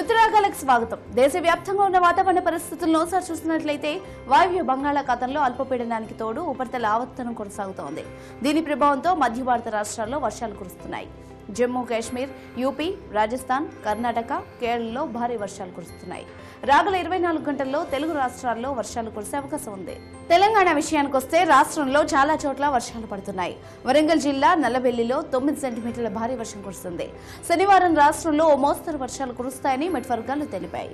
ఋతురాగాలకు స్వాగతం. దేశవ్యాప్తంగా ఉన్న వాతావరణ పరిస్థితులను ఒకసారి చూసినట్లయితే వాయువ్య బంగాళాఖాతంలో అల్పపీడనానికి తోడు ఉపరితల ఆవర్తనం కొనసాగుతోంది. దీని ప్రభావంతో మధ్య భారత రాష్ట్రాల్లో వర్షాలు కురుస్తున్నాయి. జమ్మూ కాశ్మీర్, యూపీ, రాజస్థాన్, కర్ణాటక, కేరళలో భారీ వర్షాలు కురుస్తున్నాయి. రాగల 24 గంటల్లో తెలుగు రాష్ట్రాల్లో వర్షాలు కురిసే అవకాశం ఉంది. తెలంగాణ విషయానికొస్తే రాష్ట్రంలో చాలా చోట్ల వర్షాలు పడుతున్నాయి. వరంగల్ జిల్లా నల్లబెల్లిలో 9 సెంటీమీటర్ల భారీ వర్షం కురుస్తుంది. శనివారం రాష్ట్రంలో ఓ మోస్తరు వర్షాలు కురుస్తాయని మెట్ వర్గాలు తెలిపాయి.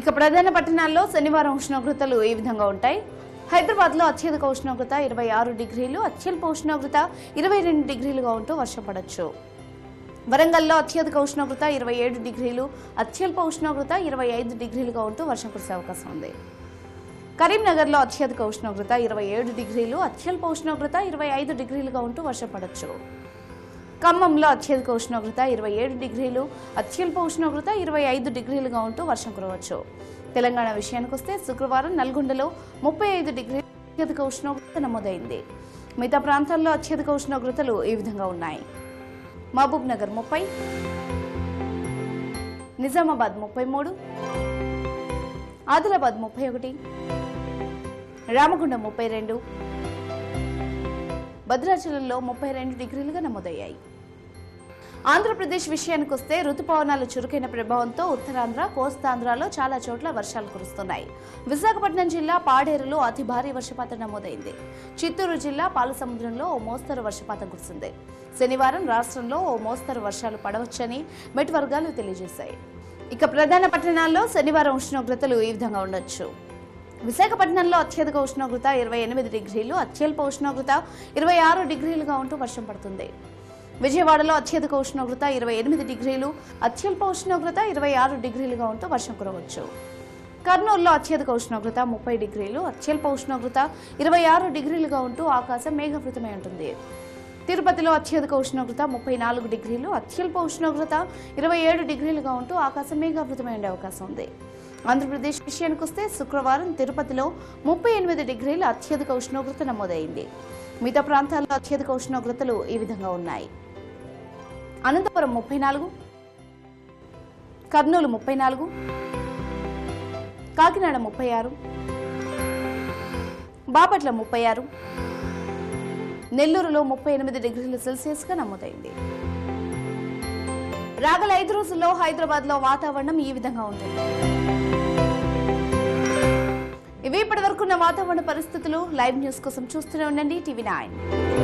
ఇక ప్రధాన పట్టణాల్లో శనివారం ఉష్ణోగ్రతలు ఈ విధంగా ఉంటాయి. హైదరాబాద్ లో అత్యధిక ఉష్ణోగ్రత 26 డిగ్రీలు, అత్యల్ప ఉష్ణోగ్రత 22 డిగ్రీలుగా ఉంటూ వర్షం పడొచ్చు. వరంగల్లో అత్యధిక ఉష్ణోగ్రత 27 డిగ్రీలు, అత్యల్ప ఉష్ణోగ్రత 25 డిగ్రీలుగా ఉంటూ వర్షం కురిసే అవకాశం ఉంది. కరీంనగర్లో అత్యధిక ఉష్ణోగ్రత 27 డిగ్రీలు, అత్యల్ప ఉష్ణోగ్రత 25 డిగ్రీలుగా ఉంటూ వర్షం పడొచ్చు. ఖమ్మంలో అత్యధిక ఉష్ణోగ్రత 27 డిగ్రీలు, అత్యల్ప ఉష్ణోగ్రత 25 డిగ్రీలుగా ఉంటూ వర్షం కురవచ్చు. తెలంగాణ విషయానికి వస్తే శుక్రవారం నల్గొండలో 35 డిగ్రీల అత్యధిక ఉష్ణోగ్రత నమోదైంది. మిగతా ప్రాంతాల్లో అత్యధిక ఉష్ణోగ్రతలు ఈ విధంగా ఉన్నాయి. మహబూబ్ నగర్ 30, నిజామాబాద్ 33, ఆదిలాబాద్ 31, రామగుండం 32, భద్రాచలంలో 32 డిగ్రీలుగా నమోదయ్యాయి. ఆంధ్రప్రదేశ్ విషయానికి వస్తే రుతుపవనాలు చురుకైన ప్రభావంతో ఉత్తరాంధ్ర, కోస్తాంధ్రలో చాలా చోట్ల వర్షాలు కురుస్తున్నాయి. విశాఖపట్నం జిల్లా పాడేరులో అతి భారీ వర్షపాతం నమోదైంది. చిత్తూరు జిల్లా పాలసముద్రంలో ఓ మోస్తరు వర్షపాతం కురిసింది. శనివారం రాష్ట్రంలో ఓ మోస్తరు వర్షాలు పడవచ్చని మెట్ వర్గాలు తెలియజేశాయి. ఇక ప్రధాన పట్టణాల్లో శనివారం ఉష్ణోగ్రతలు ఈ విధంగా ఉండొచ్చు. విశాఖపట్నంలో అత్యధిక ఉష్ణోగ్రత 28 డిగ్రీలు, అత్యల్ప ఉష్ణోగ్రత 26 డిగ్రీలుగా ఉంటూ వర్షం పడుతుంది. విజయవాడలో అత్యధిక ఉష్ణోగ్రత 28 డిగ్రీలు, అత్యల్ప ఉష్ణోగ్రత 26 డిగ్రీలుగా ఉంటూ వర్షం కురవచ్చు. కర్నూలులో అత్యధిక ఉష్ణోగ్రత 30 డిగ్రీలు, అత్యల్ప ఉష్ణోగ్రత 26 డిగ్రీలుగా ఉంటూ ఆకాశం మేఘావృతమై ఉంటుంది. తిరుపతిలో అత్యధిక ఉష్ణోగ్రత 34 డిగ్రీలు, అత్యల్ప ఉష్ణోగ్రత 27 డిగ్రీలుగా ఉంటూ ఆకాశం మేఘావృతమై ఉండే అవకాశం ఉంది. ఆంధ్రప్రదేశ్ విషయానికి వస్తే శుక్రవారం తిరుపతిలో 38 డిగ్రీల అత్యధిక ఉష్ణోగ్రత నమోదైంది. మిగతా ప్రాంతాల్లో అత్యధిక ఉష్ణోగ్రతలు ఈ విధంగా ఉన్నాయి. అనంతపురం 34, కర్నూలు 34, కాకినాడ 36, బాపట్ల 36, నెల్లూరులో 38 డిగ్రీల సెల్సియస్గా నమోదైంది. రాగల 5 రోజుల్లో హైదరాబాద్ లో వాతావరణం ఈ విధంగా ఉంటుంది. ఇవి ఇప్పటి వరకున్న వాతావరణ పరిస్థితులు. లైవ్ న్యూస్ కోసం చూస్తూనే ఉండండి టీవీ 9.